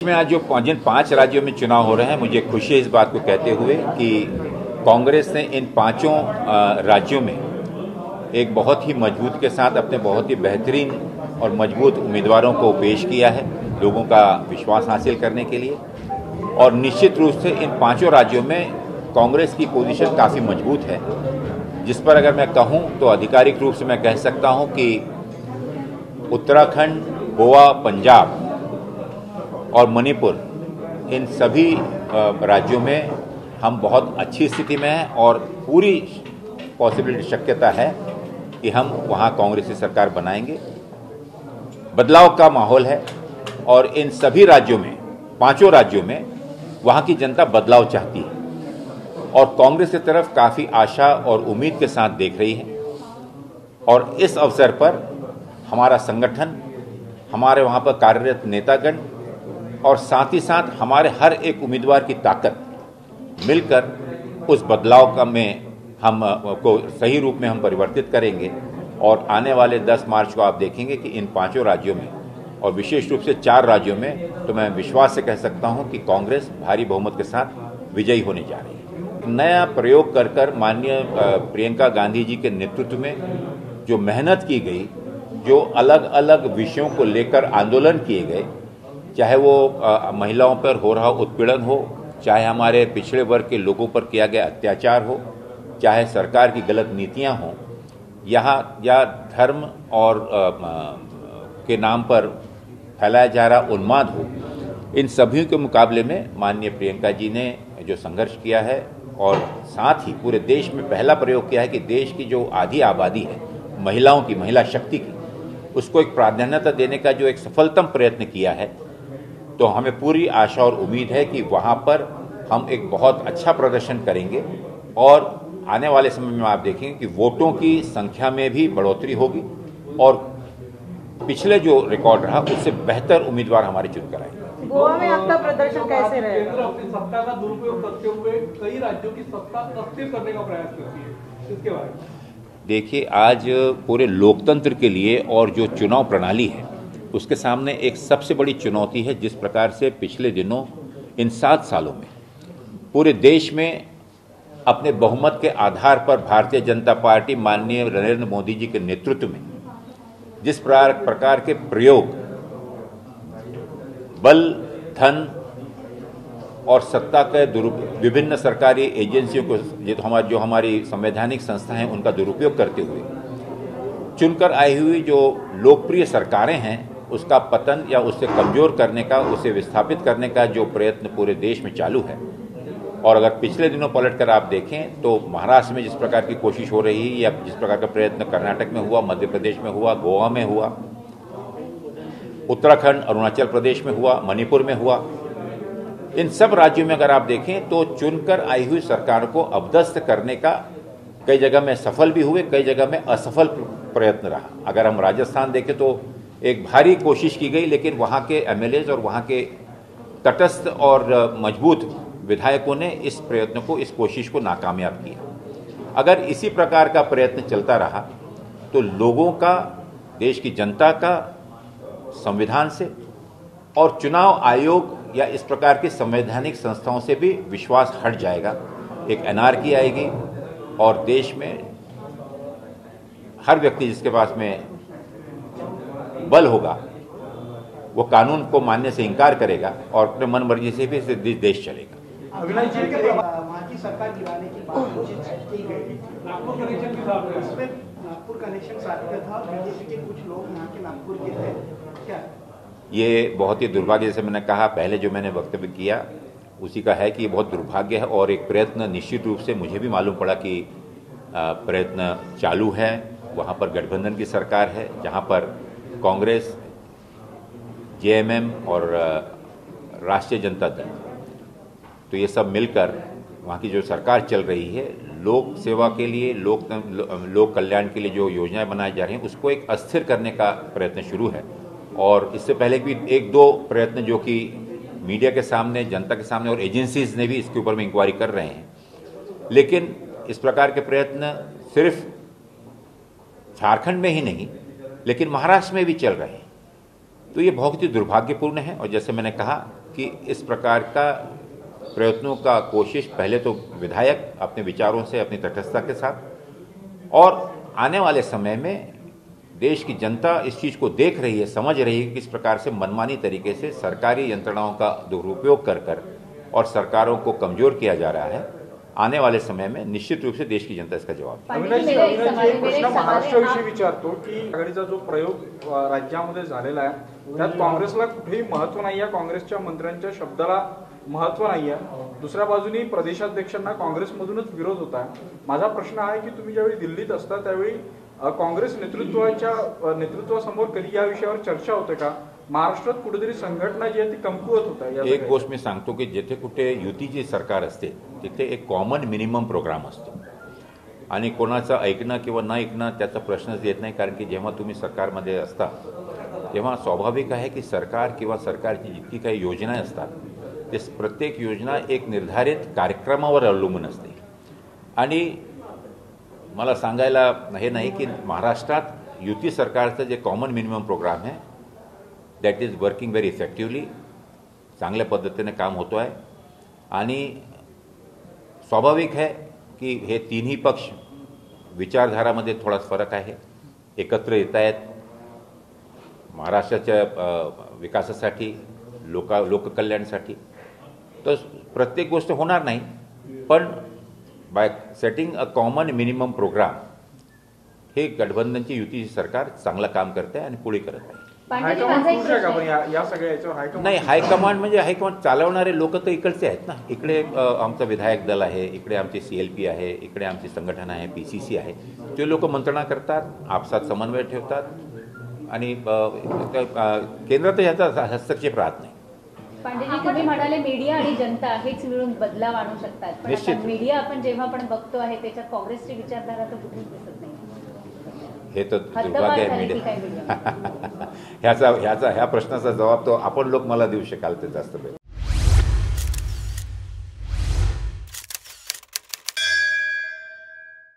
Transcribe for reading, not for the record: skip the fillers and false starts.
में आज जिन 5 राज्यों में चुनाव हो रहे हैं, मुझे खुशी है इस बात को कहते हुए कि कांग्रेस ने इन 5 राज्यों में एक बहुत ही मजबूत के साथ अपने बहुत ही बेहतरीन और मजबूत उम्मीदवारों को पेश किया है लोगों का विश्वास हासिल करने के लिए। और निश्चित रूप से इन 5 राज्यों में कांग्रेस की पोजीशन काफ़ी मजबूत है, जिस पर अगर मैं कहूं तो आधिकारिक रूप से मैं कह सकता हूं कि उत्तराखंड, गोवा, पंजाब और मणिपुर, इन सभी राज्यों में हम बहुत अच्छी स्थिति में हैं और पूरी पॉसिबिलिटी शक्यता है कि हम वहां कांग्रेस की सरकार बनाएंगे। बदलाव का माहौल है और इन सभी राज्यों में, 5 राज्यों में वहां की जनता बदलाव चाहती है और कांग्रेस की तरफ काफ़ी आशा और उम्मीद के साथ देख रही है। और इस अवसर पर हमारा संगठन, हमारे वहां पर कार्यरत नेतागण और साथ ही साथ हमारे हर एक उम्मीदवार की ताकत मिलकर उस बदलाव का हम को सही रूप में हम परिवर्तित करेंगे। और आने वाले 10 मार्च को आप देखेंगे कि इन 5 राज्यों में और विशेष रूप से 4 राज्यों में तो मैं विश्वास से कह सकता हूं कि कांग्रेस भारी बहुमत के साथ विजयी होने जा रही है। नया प्रयोग कर माननीय प्रियंका गांधी जी के नेतृत्व में जो मेहनत की गई, जो अलग अलग विषयों को लेकर आंदोलन किए गए, चाहे वो महिलाओं पर हो रहा उत्पीड़न हो, चाहे हमारे पिछड़े वर्ग के लोगों पर किया गया अत्याचार हो, चाहे सरकार की गलत नीतियां हों, यहाँ या धर्म और के नाम पर फैलाया जा रहा उन्माद हो, इन सभी के मुकाबले में माननीय प्रियंका जी ने जो संघर्ष किया है और साथ ही पूरे देश में पहला प्रयोग किया है कि देश की जो आधी आबादी है महिलाओं की, महिला शक्ति की, उसको एक प्राधान्यता देने का जो एक सफलतम प्रयत्न किया है, तो हमें पूरी आशा और उम्मीद है कि वहां पर हम एक बहुत अच्छा प्रदर्शन करेंगे और आने वाले समय में आप देखेंगे कि वोटों की संख्या में भी बढ़ोतरी होगी और पिछले जो रिकॉर्ड रहा उससे बेहतर उम्मीदवार हमारे चुनकर आएंगे। गोवा में आपका प्रदर्शन कैसे रहेगा? केंद्र अपनी सत्ता का दुरुपयोग करते हुए कई राज्यों की सत्ता अस्थिर करने का प्रयास करती है, इसके बारे में देखिए, आज पूरे लोकतंत्र के लिए और जो चुनाव प्रणाली है उसके सामने एक सबसे बड़ी चुनौती है। जिस प्रकार से पिछले दिनों इन 7 सालों में पूरे देश में अपने बहुमत के आधार पर भारतीय जनता पार्टी माननीय नरेंद्र मोदी जी के नेतृत्व में जिस प्रकार के प्रयोग बल, धन और सत्ता के विभिन्न सरकारी एजेंसियों को, जो हमारी संवैधानिक संस्था हैं, उनका दुरुपयोग करते हुए चुनकर आई हुई जो लोकप्रिय सरकारें हैं उसका पतन या उससे कमजोर करने का, उसे विस्थापित करने का जो प्रयत्न पूरे देश में चालू है। और अगर पिछले दिनों पलटकर आप देखें तो महाराष्ट्र में जिस प्रकार की कोशिश हो रही है या जिस प्रकार का प्रयत्न कर्नाटक में हुआ, मध्य प्रदेश में हुआ, गोवा में हुआ, उत्तराखंड, अरुणाचल प्रदेश में हुआ, मणिपुर में हुआ, इन सब राज्यों में अगर आप देखें तो चुनकर आई हुई सरकार को अपदस्थ करने का कई जगह में सफल भी हुए, कई जगह में असफल प्रयत्न रहा। अगर हम राजस्थान देखें तो एक भारी कोशिश की गई, लेकिन वहां के एमएलएज और वहां के तटस्थ और मजबूत विधायकों ने इस प्रयत्न को, इस कोशिश को नाकामयाब किया। अगर इसी प्रकार का प्रयत्न चलता रहा तो लोगों का, देश की जनता का संविधान से और चुनाव आयोग या इस प्रकार की संवैधानिक संस्थाओं से भी विश्वास हट जाएगा। एक एनार्की आएगी और देश में हर व्यक्ति जिसके पास में बल होगा वो कानून को मानने से इनकार करेगा और अपने मन मर्जी से भी देश चलेगा। अविनाश जी के वहाँ की सरकार गिराने की बात की गई, नागपुर कनेक्शन की बात इसमें नागपुर कनेक्शन साथी का था, बीजेपी के कुछ लोग यहाँ के नागपुर के थे क्या? ये बहुत ही दुर्भाग्य, जैसे मैंने कहा पहले जो मैंने वक्तव्य किया उसी का है कि ये बहुत दुर्भाग्य है और एक प्रयत्न निश्चित रूप से मुझे भी मालूम पड़ा कि प्रयत्न चालू है। वहाँ पर गठबंधन की सरकार है जहाँ पर कांग्रेस, जेएमएम और राष्ट्रीय जनता दल, तो ये सब मिलकर वहाँ की जो सरकार चल रही है, लोक सेवा के लिए, लोक कल्याण के लिए जो योजनाएं बनाई जा रही हैं उसको एक अस्थिर करने का प्रयत्न शुरू है। और इससे पहले भी 1-2 प्रयत्न जो कि मीडिया के सामने, जनता के सामने और एजेंसीज ने भी इसके ऊपर में इंक्वायरी कर रहे हैं, लेकिन इस प्रकार के प्रयत्न सिर्फ झारखंड में ही नहीं लेकिन महाराष्ट्र में भी चल रहे हैं। तो ये बहुत ही दुर्भाग्यपूर्ण है और जैसे मैंने कहा कि इस प्रकार का प्रयत्नों का कोशिश पहले तो विधायक अपने विचारों से अपनी तटस्थता के साथ, और आने वाले समय में देश की जनता इस चीज़ को देख रही है, समझ रही है कि किस प्रकार से मनमानी तरीके से सरकारी यंत्रणाओं का दुरुपयोग कर और सरकारों को कमजोर किया जा रहा है। आने वाले समय में निश्चित रूप से देश की जनता इसका जवाब देगी। अविनाश जी, एक प्रश्न महाराष्ट्राविषयी विचारतो की आघाडीचा जो प्रयोग राज्यामध्ये झालेला आहे त्यात काँग्रेसला कुठेही महत्व नाही आहे, काँग्रेसच्या मंत्र्यांच्या शब्दाला महत्व नाही आहे, दुसऱ्या बाजूनी प्रदेशाध्यक्षांना काँग्रेसमधूनच विरोध होत आहे। माझा प्रश्न आहे की तुम्ही ज्यावेळी दिल्लीत असता त्यावेळी काँग्रेस नेतृत्वासमोर कधी या विषयावर चर्चा होते का? महाराष्ट्रात कुठेतरी संघटना जी आहे ती कमकुवत होत आहे। एक गोष्ट मी सांगतो की जिथे कुठे युतीची सरकार असते तिथे एक कॉमन मिनिमम प्रोग्राम असतो आणि कोणाचं ऐकणं किंवा न ऐकणं त्याचा प्रश्नच येत नाही, कारण की जेव्हा तुम्ही सरकारमध्ये असता तेव्हा स्वाभाविक आहे की सरकार किंवा सरकारची जितकी काही योजना असतात ते प्रत्येक योजना एक निर्धारित कार्यक्रमावर अवलंबून असते। आणि मला सांगायला हे नाही की महाराष्ट्रात युती सरकारचं जे कॉमन मिनिमम प्रोग्राम आहे that is working very effectively, चांगल्या पद्धतीने काम होतो आहे। आणि स्वाभाविक आहे की हे तिन्ही पक्ष विचारधारामध्ये थोडा फरक आहे, एकत्र येत आहेत महाराष्ट्राच्या विकासासाठी, लोककल्याणासाठी। तर प्रत्येक गोष्ट होणार नाही, पण by setting a common minimum programme हे गठबंधनची युतीची सरकार चांगलं काम करते आणि पुढे करत आहे। नाही, हायकमांड म्हणजे हायकमांड चालवणारे लोक तर इकडचे आहेत ना। इकडे आमचं विधायक दल आहे, इकडे आमची CLP आहे, इकडे आमची संघटना आहे, PCC आहे, ते लोक मंत्रणा करतात, आपसात समन्वय ठेवतात आणि केंद्रात याचा हस्तक्षेप राहत नाही। पांडेजी, तुम्ही म्हणाले मीडिया आणि जनता हेच मिळून बदलाव आणू शकतात, पण आता मीडिया आपण जेव्हा पण बघतो आहे त्याच्यात काँग्रेसची विचारधारा तर कुठेच दिसत नाही। हे तर दुर्भाग्य आहे मीडिया ह्या प्रश्नाचा जबाब तो आपण लोक मला देऊ शकाल ते जास्त